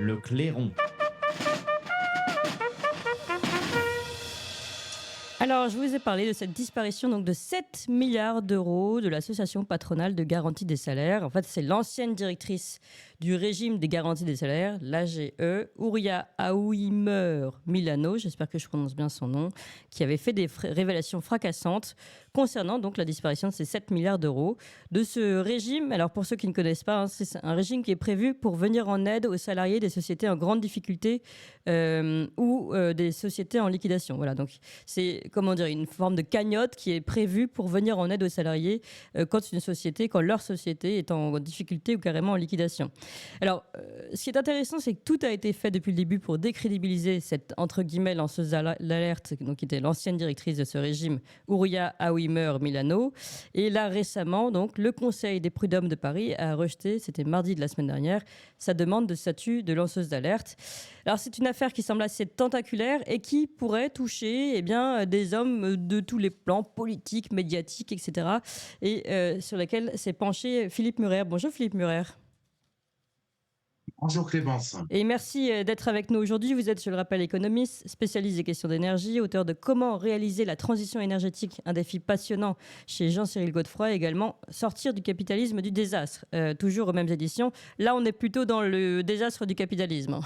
Le clairon. Alors, je vous ai parlé de cette disparition donc, de 7 milliards d'euros de l'association patronale de garantie des salaires. En fait, c'est l'ancienne directrice du régime des garanties des salaires, l'AGE, Ouria Aouimer Milano, j'espère que je prononce bien son nom, qui avait fait des révélations fracassantes concernant donc la disparition de ces 7 milliards d'euros de ce régime. Alors, pour ceux qui ne connaissent pas, c'est un régime qui est prévu pour venir en aide aux salariés des sociétés en grande difficulté ou des sociétés en liquidation. Voilà, donc c'est une forme de cagnotte qui est prévue pour venir en aide aux salariés quand leur société est en difficulté ou carrément en liquidation. Alors, ce qui est intéressant, c'est que tout a été fait depuis le début pour décrédibiliser cette, entre guillemets, lanceuse d'alerte, donc, qui était l'ancienne directrice de ce régime, Ouria Aouimer Milano. Et là, récemment, donc, le Conseil des prud'hommes de Paris a rejeté, c'était mardi de la semaine dernière, sa demande de statut de lanceuse d'alerte. Alors, c'est une affaire qui semble assez tentaculaire et qui pourrait toucher des hommes de tous les plans, politiques, médiatiques, etc. Et sur lesquels s'est penché Philippe Murer. Bonjour Philippe Murer. Bonjour Clémence. Et merci d'être avec nous aujourd'hui. Vous êtes, je le rappelle, économiste, spécialiste des questions d'énergie, auteur de Comment réaliser la transition énergétique, un défi passionnant chez Jean-Cyril Godefroy, et également Sortir du capitalisme du désastre, toujours aux mêmes éditions. Là, on est plutôt dans le désastre du capitalisme.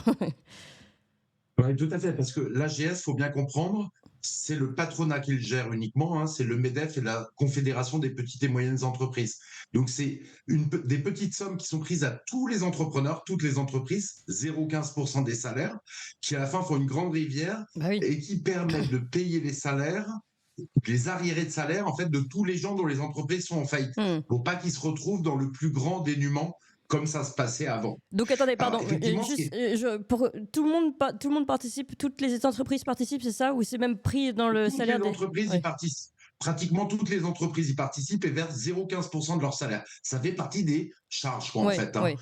Oui, tout à fait, parce que l'AGS, il faut bien comprendre, c'est le patronat qui le gère uniquement, hein, c'est le MEDEF et la Confédération des petites et moyennes entreprises. Donc, c'est des petites sommes qui sont prises à tous les entrepreneurs, toutes les entreprises, 0,15% des salaires, qui à la fin font une grande rivière et qui permettent de payer les salaires, les arriérés de salaire, en fait, de tous les gens dont les entreprises sont en faillite, pour pas qu'ils se retrouvent dans le plus grand dénuement comme ça se passait avant. Donc attendez, pardon, tout le monde participe, toutes les entreprises participent, c'est ça? Ou c'est même pris dans le salaire des entreprises y participent. Pratiquement toutes les entreprises y participent et versent 0,15% de leur salaire. Ça fait partie des charges,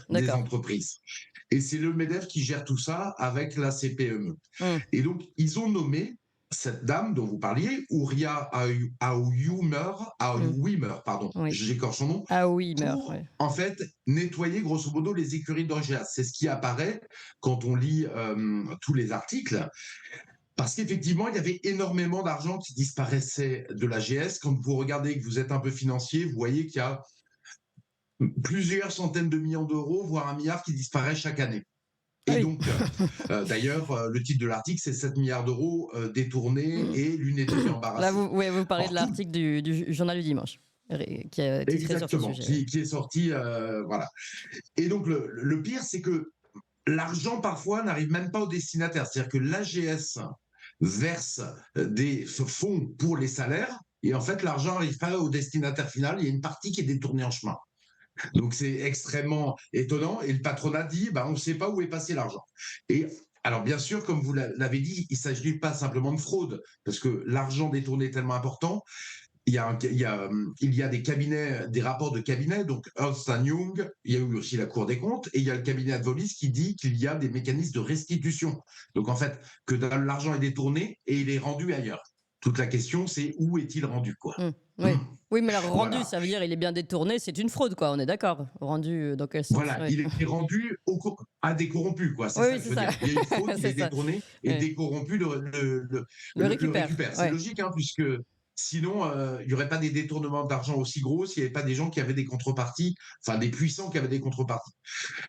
des entreprises. Et c'est le MEDEF qui gère tout ça avec la CPME. Et donc, ils ont nommé cette dame dont vous parliez, Ouria Aouimer, j'écorche son nom, pour en fait nettoyer grosso modo les écuries d'OGS. C'est ce qui apparaît quand on lit tous les articles. Parce qu'effectivement, il y avait énormément d'argent qui disparaissait de l'AGS. Quand vous regardez que vous êtes un peu financier, vous voyez qu'il y a plusieurs centaines de millions d'euros, voire 1 milliard qui disparaît chaque année. Et donc, d'ailleurs, le titre de l'article, c'est 7 milliards d'euros détournés et l'une est embarrassée. Là, vous parlez de l'article du journal du dimanche. Qui a été exactement, sur ce sujet. Qui est sorti, voilà. Et donc, le pire, c'est que l'argent, parfois, n'arrive même pas au destinataire. C'est-à-dire que l'AGS verse des fonds pour les salaires, et en fait, l'argent n'arrive pas au destinataire final. Il y a une partie qui est détournée en chemin. Donc, c'est extrêmement étonnant. Et le patronat dit, on ne sait pas où est passé l'argent. Et alors, bien sûr, comme vous l'avez dit, il ne s'agit pas simplement de fraude, parce que l'argent détourné est tellement important. Il y a des cabinets, des rapports de cabinets, donc Ernst & Young, il y a eu aussi la Cour des comptes, et il y a le cabinet Advolis qui dit qu'il y a des mécanismes de restitution. Donc, en fait, que l'argent est détourné et il est rendu ailleurs. Toute la question, c'est où est-il rendu, quoi. Oui, mais alors rendu, ça veut dire il est bien détourné, c'est une fraude, quoi. On est d'accord. Rendu dans quel sens? Voilà, il est rendu à des corrompus, quoi. C'est ça que je veux dire. Il y a une fraude, il est détourné et des corrompus le récupère. C'est logique, puisque sinon, il n'y aurait pas des détournements d'argent aussi gros s'il n'y avait pas des gens qui avaient des contreparties, enfin des puissants qui avaient des contreparties.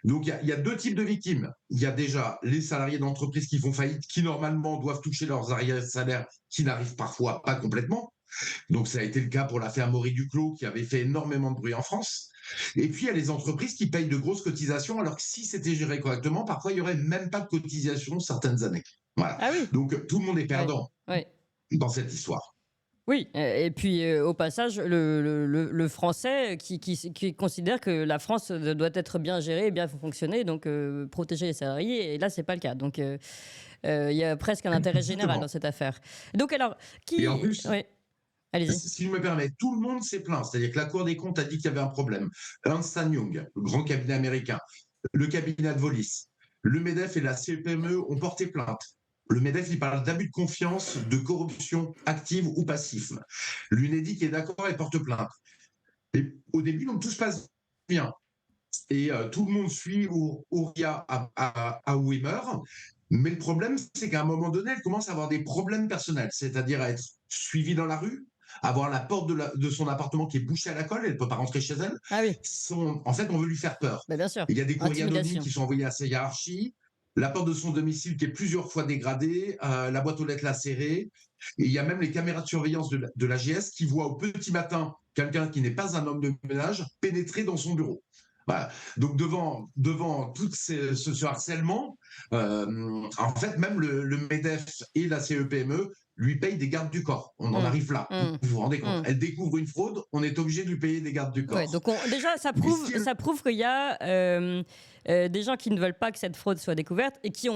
Donc, il y a deux types de victimes. Il y a déjà les salariés d'entreprises qui font faillite, qui normalement doivent toucher leurs arriérés de salaire, qui n'arrivent parfois pas complètement. Donc, ça a été le cas pour l'affaire Maury Duclos, qui avait fait énormément de bruit en France. Et puis, il y a les entreprises qui payent de grosses cotisations, alors que si c'était géré correctement, parfois, il n'y aurait même pas de cotisation certaines années. Voilà. Ah oui. Donc, tout le monde est perdant dans cette histoire. Oui, et puis au passage, le français qui considère que la France doit être bien gérée et bien fonctionner, donc protéger les salariés, et là, c'est pas le cas. Donc, il y a presque un intérêt général dans cette affaire. Donc, alors, Et en plus, si je me permets, tout le monde s'est plaint. C'est-à-dire que la Cour des comptes a dit qu'il y avait un problème. Ernst & Young, le grand cabinet américain, le cabinet Advolis, le MEDEF et la CPME ont porté plainte. Le MEDEF, il parle d'abus de confiance, de corruption active ou passive. L'UNEDIC est d'accord et porte plainte. Et au début, donc, tout se passe bien. et tout le monde suit Ouria à où il meurt. Mais le problème, c'est qu'à un moment donné, elle commence à avoir des problèmes personnels, c'est-à-dire à être suivie dans la rue, avoir la porte de son appartement qui est bouchée à la colle, elle ne peut pas rentrer chez elle. Ah oui, En fait, on veut lui faire peur. bah, bien sûr. Il y a des courriers anonymes Intimidation. qui sont envoyés à sa hiérarchie, la porte de son domicile qui est plusieurs fois dégradée, la boîte aux lettres lacérée, et il y a même les caméras de surveillance de l'AGS qui voient au petit matin quelqu'un qui n'est pas un homme de ménage pénétrer dans son bureau. Voilà. Donc devant tout ce harcèlement, en fait, même le MEDEF et la CEPME lui payent des gardes du corps. On en Mmh. arrive là. Mmh. Vous vous rendez compte? Mmh. Elle découvre une fraude, on est obligé de lui payer des gardes du Ouais, corps. donc déjà, Mais ce qui est ça prouve qu'il y a des gens qui ne veulent pas que cette fraude soit découverte et qui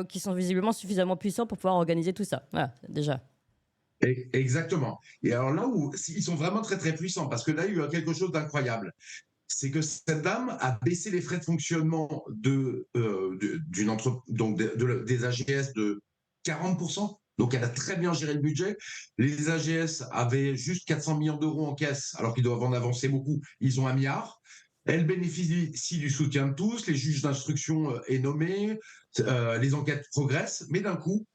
qui sont visiblement suffisamment puissants pour pouvoir organiser tout ça. Voilà, déjà. Exactement. Et alors là où ils sont vraiment très très puissants, parce que là il y a quelque chose d'incroyable, c'est que cette dame a baissé les frais de fonctionnement des AGS de 40%. Donc elle a très bien géré le budget. Les AGS avaient juste 400 millions d'euros en caisse, alors qu'ils doivent en avancer beaucoup. Ils ont 1 milliard. Elle bénéficie du soutien de tous. Les juges d'instruction est nommé, les enquêtes progressent, mais d'un coup,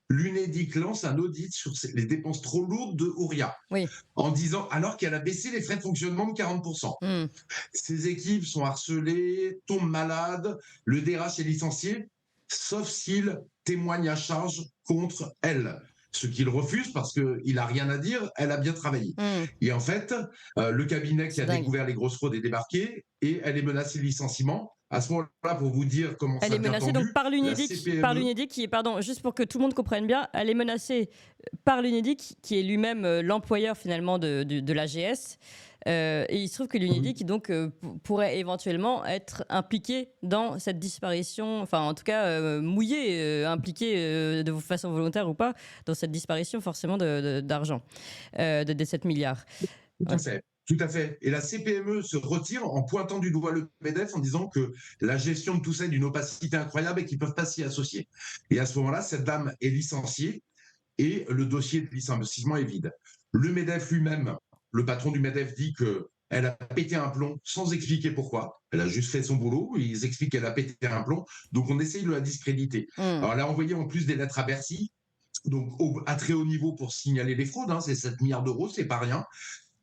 l'UNEDIC lance un audit sur les dépenses trop lourdes de Ouria, Oui. en disant, alors qu'elle a baissé les frais de fonctionnement de 40%. Mmh. Ses équipes sont harcelées, tombent malades, le DRH est licencié, sauf s'il témoigne à charge contre elle. Ce qu'il refuse parce qu'il n'a rien à dire, elle a bien travaillé. Mmh. Et en fait, le cabinet qui C'est a dingue. découvert les grosses fraudes est débarqué et elle est menacée de licenciement. À ce moment-là, pour vous dire comment Elle ça est devient menacée tendu, donc par la CPME, l'UNEDIC qui est, pardon, juste pour que tout le monde comprenne bien, elle est menacée par l'UNEDIC qui est lui-même l'employeur finalement de l'AGS. Et il se trouve que l'UNEDIC donc pourrait éventuellement être impliqué dans cette disparition, enfin en tout cas mouillé, impliqué de façon volontaire ou pas dans cette disparition forcément d'argent, des 7 milliards. tout à fait. Tout à fait. Et la CPME se retire en pointant du doigt le MEDEF en disant que la gestion de tout ça est d'une opacité incroyable et qu'ils ne peuvent pas s'y associer. Et à ce moment-là, cette dame est licenciée et le dossier de licenciement est vide. Le MEDEF lui-même, le patron du MEDEF dit qu'elle a pété un plomb sans expliquer pourquoi. Elle a juste fait son boulot, ils expliquent qu'elle a pété un plomb, donc on essaye de la discréditer. Alors elle a envoyé en plus des lettres à Bercy, donc à très haut niveau pour signaler les fraudes, c'est 7 milliards d'euros, c'est pas rien.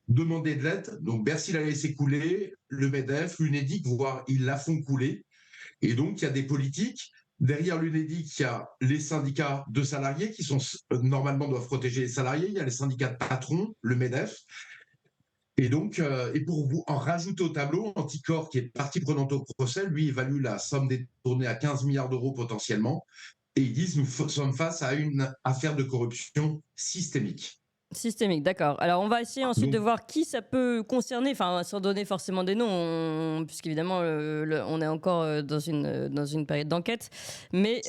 Demander de l'aide, donc Bercy l'a laissé couler, le MEDEF, l'UNEDIC, voire ils la font couler. Et donc, il y a des politiques. Derrière l'UNEDIC, il y a les syndicats de salariés qui sont normalement doivent protéger les salariés. Il y a les syndicats de patrons, le MEDEF. Et donc, et pour vous en rajouter au tableau, Anticor, qui est partie prenante au procès, lui évalue la somme détournée à 15 milliards d'euros potentiellement. Et ils disent, nous sommes face à une affaire de corruption systémique. Systémique, d'accord. Alors, on va essayer ensuite de Donc, voir qui ça peut concerner, enfin, sans donner forcément des noms, puisqu'évidemment, on est encore dans une période d'enquête, mais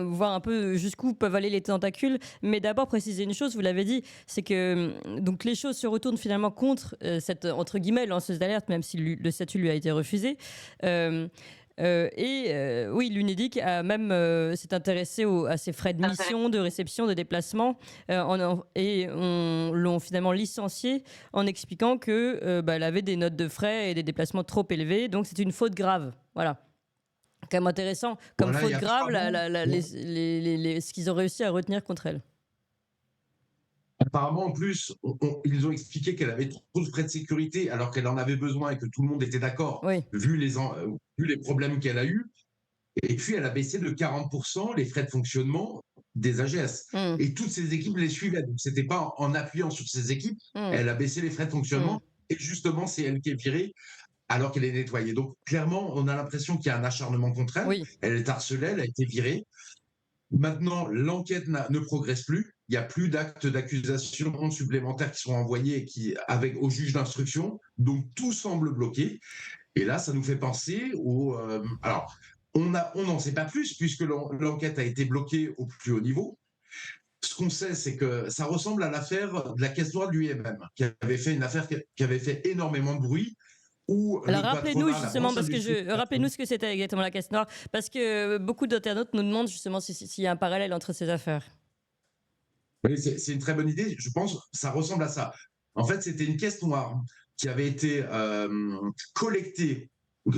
voir un peu jusqu'où peuvent aller les tentacules. Mais d'abord, préciser une chose, vous l'avez dit, c'est que donc, les choses se retournent finalement contre cette, entre guillemets, lanceuse d'alerte, même si le statut lui a été refusé. Oui, l'UNEDIC a même s'est intéressé à ses frais de mission, de réception, de déplacement, et l'ont finalement licenciée en expliquant que elle avait des notes de frais et des déplacements trop élevés, donc c'est une faute grave. Voilà. Quand même intéressant, comme voilà, il y faute a grave, 3 mois. ce qu'ils ont réussi à retenir contre elle. Apparemment, en plus, ils ont expliqué qu'elle avait trop de frais de sécurité alors qu'elle en avait besoin et que tout le monde était d'accord, Oui. vu les problèmes qu'elle a eus. Et puis, elle a baissé de 40% les frais de fonctionnement des AGS. Mmh. Et toutes ses équipes les suivaient. Donc, ce n'était pas en appuyant sur ses équipes, Mmh. elle a baissé les frais de Mmh. fonctionnement. Et justement, c'est elle qui est virée alors qu'elle est nettoyée. Donc, clairement, on a l'impression qu'il y a un acharnement contre elle. Oui. Elle est harcelée, elle a été virée. Maintenant, l'enquête ne progresse plus. Il n'y a plus d'actes d'accusation supplémentaires qui sont envoyés au juge d'instruction. Donc, tout semble bloqué. Et là, ça nous fait penser alors, on n'en sait pas plus puisque l'enquête a été bloquée au plus haut niveau. Ce qu'on sait, c'est que ça ressemble à l'affaire de la caisse noire de l'UMM, qui avait fait une affaire qui avait fait énormément de bruit. Alors rappelez-nous justement, rappelez-nous ce que c'était exactement la caisse noire, parce que beaucoup d'internautes nous demandent justement s'il y a un parallèle entre ces affaires. Oui, c'est une très bonne idée. Je pense ça ressemble à ça. En fait, c'était une caisse noire qui avait été collectée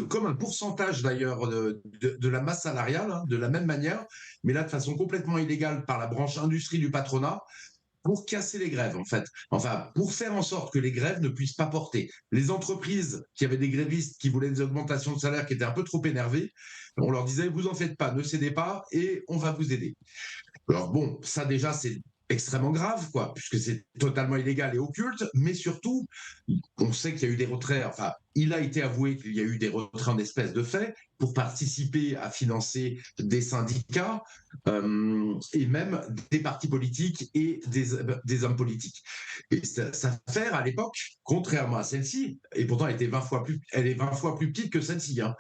comme un pourcentage d'ailleurs de la masse salariale, hein, de la même manière, mais là de façon complètement illégale par la branche industrie du patronat, pour casser les grèves, en fait. Enfin, pour faire en sorte que les grèves ne puissent pas porter. Les entreprises qui avaient des grévistes qui voulaient des augmentations de salaire qui étaient un peu trop énervées, on leur disait, vous en faites pas, ne cédez pas et on va vous aider. Alors bon, ça déjà, c'est extrêmement grave, quoi, puisque c'est totalement illégal et occulte, mais surtout, on sait qu'il y a eu des retraits, enfin, il a été avoué qu'il y a eu des retraits en espèces de fait pour participer à financer des syndicats et même des partis politiques et des hommes politiques. Et cette affaire, à l'époque, contrairement à celle-ci, et pourtant elle est 20 fois plus petite que celle-ci, hein,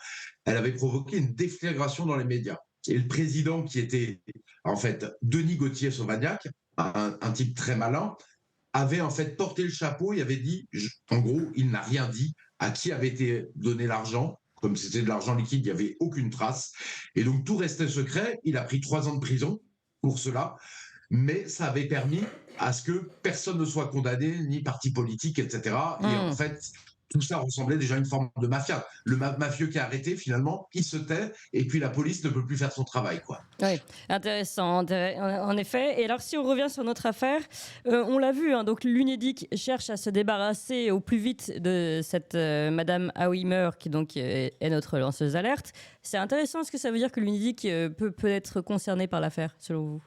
elle avait provoqué une déflagration dans les médias. Et le président qui était en fait Denis Gauthier-Sauvagnac, un type très malin, avait en fait porté le chapeau et avait dit, en gros, il n'a rien dit à qui avait été donné l'argent. Comme c'était de l'argent liquide, il n'y avait aucune trace. Et donc tout restait secret. Il a pris 3 ans de prison pour cela, mais ça avait permis à ce que personne ne soit condamné, ni parti politique, etc. Et en fait, tout ça ressemblait déjà à une forme de mafia. Le mafieux qui est arrêté, finalement, il se tait, et puis la police ne peut plus faire son travail, quoi. Oui, intéressant, en effet. Et alors, si on revient sur notre affaire, on l'a vu, hein, donc l'Unédic cherche à se débarrasser au plus vite de cette Madame Hauimer, qui donc est notre lanceuse d'alerte. C'est intéressant, est-ce que ça veut dire que l'Unédic peut être concerné par l'affaire, selon vous?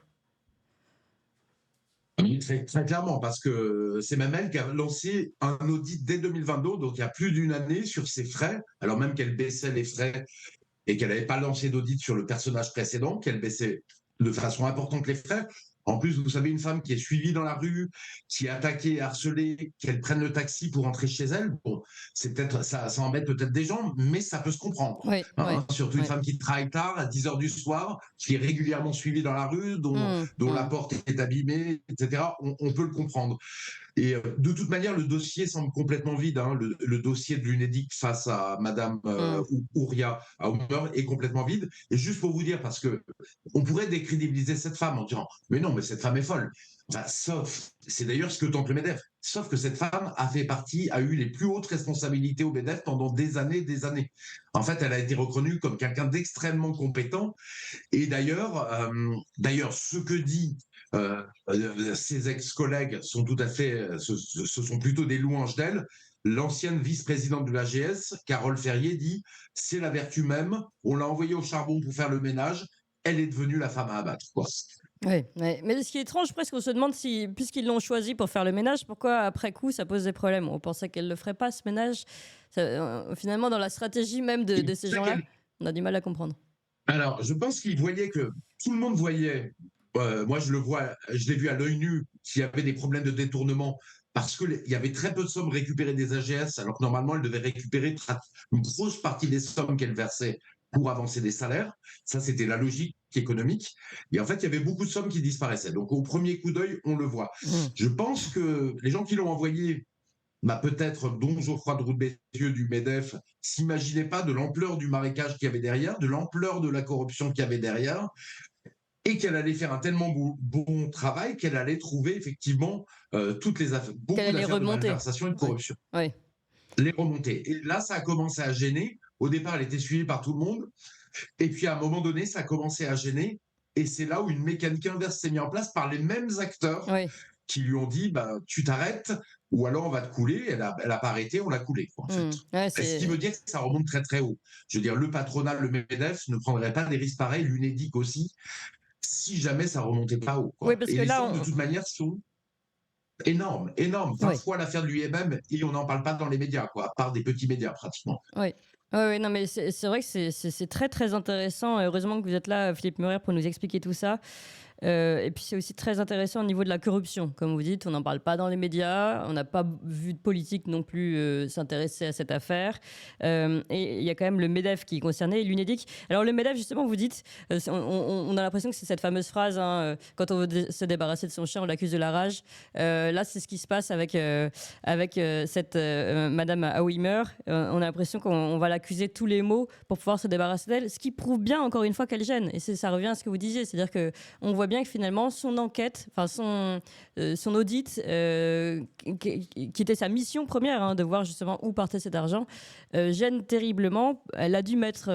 Très, très clairement, parce que c'est même elle qui a lancé un audit dès 2022, donc il y a plus d'une année, sur ses frais, alors même qu'elle baissait les frais et qu'elle n'avait pas lancé d'audit sur le personnage précédent, qu'elle baissait de façon importante les frais. En plus, vous savez, une femme qui est suivie dans la rue, qui est attaquée, harcelée, qu'elle prenne le taxi pour rentrer chez elle, bon, c'est peut-être ça embête peut-être des gens, mais ça peut se comprendre. Oui, oui, Surtout une oui. femme qui travaille tard, à 10 heures du soir, qui est régulièrement suivie dans la rue, dont la porte est abîmée, etc. On peut le comprendre. Et de toute manière, le dossier semble complètement vide, hein. Le dossier de l'Unédic face à Madame Ouria Haumer est complètement vide. Et juste pour vous dire, parce que on pourrait décrédibiliser cette femme en disant, mais non, mais cette femme est folle. Enfin, sauf, c'est d'ailleurs ce que tente le MEDEF. Sauf que cette femme a eu les plus hautes responsabilités au MEDEF pendant des années, des années. En fait, elle a été reconnue comme quelqu'un d'extrêmement compétent. Et d'ailleurs, ce que dit ses ex-collègues sont tout à fait, ce sont plutôt des louanges d'elle. L'ancienne vice-présidente de l'AGS, Carole Ferrier, dit c'est la vertu même. On l'a envoyée au charbon pour faire le ménage. Elle est devenue la femme à abattre, quoi. Oui, mais ce qui est étrange, presque, on se demande si, puisqu'ils l'ont choisi pour faire le ménage, pourquoi après coup ça pose des problèmes. On pensait qu'elle ne le ferait pas, ce ménage. Finalement, dans la stratégie même de ces gens-là, on a du mal à comprendre. Alors, je pense qu'ils voyaient que tout le monde voyait. Moi, je l'ai vu à l'œil nu, qu'il y avait des problèmes de détournement parce qu'il y avait très peu de sommes récupérées des AGS, alors que normalement, elles devaient récupérer une grosse partie des sommes qu'elles versaient pour avancer des salaires. Ça, c'était la logique économique. Et en fait, il y avait beaucoup de sommes qui disparaissaient. Donc, au premier coup d'œil, on le voit. Je pense que les gens qui l'ont envoyé, peut-être, dont Geoffroy de Roux-de-Bézieux du MEDEF, s'imaginaient pas de l'ampleur du marécage qu'il y avait derrière, de l'ampleur de la corruption qu'il y avait derrière, et qu'elle allait faire un tellement bon travail qu'elle allait trouver effectivement beaucoup d'affaires de malversation et de corruption. Ouais. Les remonter. Et là, ça a commencé à gêner. Au départ, elle était suivie par tout le monde. Et puis, à un moment donné, ça a commencé à gêner. Et c'est là où une mécanique inverse s'est mise en place par les mêmes acteurs qui lui ont dit tu t'arrêtes ou alors on va te couler. Elle a pas arrêté, on l'a coulé. En fait. Ce qui veut dire que ça remonte très très haut. Je veux dire, le patronat, le MEDEF ne prendrait pas des risques pareils, l'Unédic aussi, si jamais ça remontait pas haut. Quoi. Oui, parce et que les là, sommes, de toute manière, sont énormes. 20 fois l'affaire de l'UMM et on n'en parle pas dans les médias, quoi, à part des petits médias pratiquement. Oui. Oui, non, mais c'est vrai que c'est très très intéressant. Heureusement que vous êtes là, Philippe Meurer, pour nous expliquer tout ça. Et puis c'est aussi très intéressant au niveau de la corruption. Comme vous dites, on n'en parle pas dans les médias, on n'a pas vu de politique non plus s'intéresser à cette affaire. Et il y a quand même le MEDEF qui est concerné, et l'Unédic. Alors le MEDEF, justement, vous dites, on a l'impression que c'est cette fameuse phrase, hein, quand on veut se débarrasser de son chien, on l'accuse de la rage. Là, c'est ce qui se passe avec cette Madame Hauimer. On a l'impression qu'on va accuser tous les maux pour pouvoir se débarrasser d'elle, ce qui prouve bien encore une fois qu'elle gêne. Et ça revient à ce que vous disiez, c'est-à-dire qu'on voit bien que finalement son enquête, son audit, qui était sa mission première, hein, de voir justement où partait cet argent, gêne terriblement. Elle a dû mettre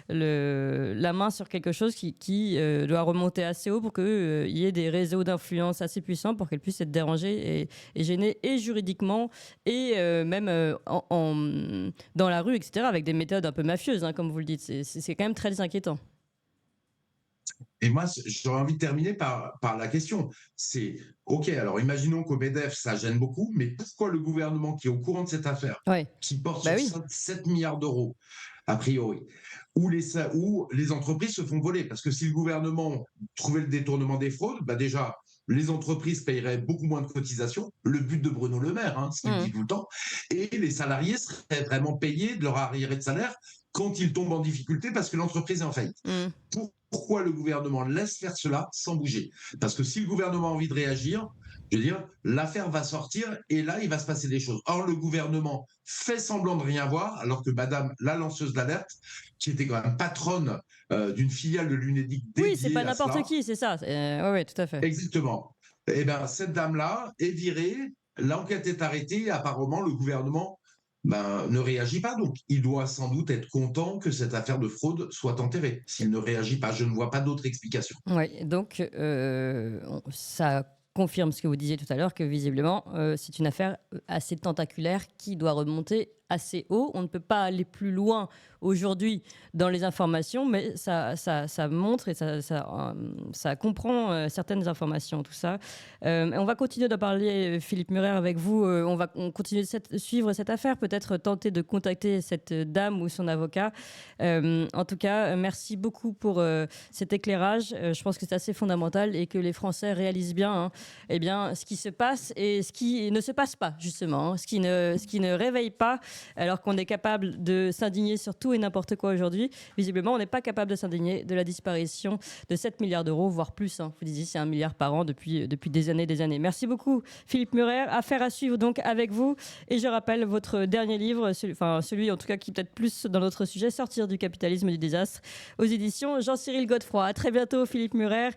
la main sur quelque chose qui doit remonter assez haut pour qu'il y ait des réseaux d'influence assez puissants pour qu'elle puisse être dérangée et gênée, et juridiquement, et même dans la rue, etc., avec des méthodes un peu mafieuses, hein, comme vous le dites. C'est quand même très inquiétant. Et moi, j'aurais envie de terminer par la question. C'est, OK, alors imaginons qu'au MEDEF, ça gêne beaucoup, mais pourquoi le gouvernement qui est au courant de cette affaire, Ouais. qui porte Bah sur oui. 7 milliards d'euros, a priori, où les entreprises se font voler? Parce que si le gouvernement trouvait le détournement des fraudes, bah déjà, les entreprises paieraient beaucoup moins de cotisations, le but de Bruno Le Maire, hein, ce qu'il dit Mmh. tout le temps, et les salariés seraient vraiment payés de leur arriéré de salaire quand ils tombent en difficulté parce que l'entreprise est en faillite. Mmh. Pourquoi le gouvernement laisse faire cela sans bouger? Parce que si le gouvernement a envie de réagir, je veux dire, l'affaire va sortir et là, il va se passer des choses. Or, le gouvernement fait semblant de rien voir, alors que Madame la lanceuse d'alerte, qui était quand même patronne d'une filiale de l'Unédic Oui, c'est pas dédiée à n'importe cela, qui, c'est ça. Oui, tout à fait. exactement. Eh bien, cette dame-là est virée, l'enquête est arrêtée, et apparemment, le gouvernement ne réagit pas. Donc, il doit sans doute être content que cette affaire de fraude soit enterrée. S'il ne réagit pas, je ne vois pas d'autre explication. Ouais, donc ça confirme ce que vous disiez tout à l'heure, que visiblement, c'est une affaire assez tentaculaire qui doit remonter assez haut. On ne peut pas aller plus loin aujourd'hui dans les informations, mais ça montre et ça comprend certaines informations, tout ça. On va continuer d'en parler, Philippe Murer, avec vous. On va continuer de suivre cette affaire, peut-être tenter de contacter cette dame ou son avocat. En tout cas, merci beaucoup pour cet éclairage. Je pense que c'est assez fondamental et que les Français réalisent bien, hein, eh bien ce qui se passe et ce qui ne se passe pas, justement, hein, ce qui ne réveille pas, alors qu'on est capable de s'indigner sur tout et n'importe quoi aujourd'hui. Visiblement, on n'est pas capable de s'indigner de la disparition de 7 milliards d'euros, voire plus. Hein. Vous disiez, c'est 1 milliard par an depuis des années, des années. Merci beaucoup, Philippe Murer. Affaire à suivre donc avec vous. Et je rappelle votre dernier livre, celui en tout cas qui est peut-être plus dans notre sujet, Sortir du capitalisme du désastre, aux éditions Jean-Cyril Godefroy. À très bientôt, Philippe Murer.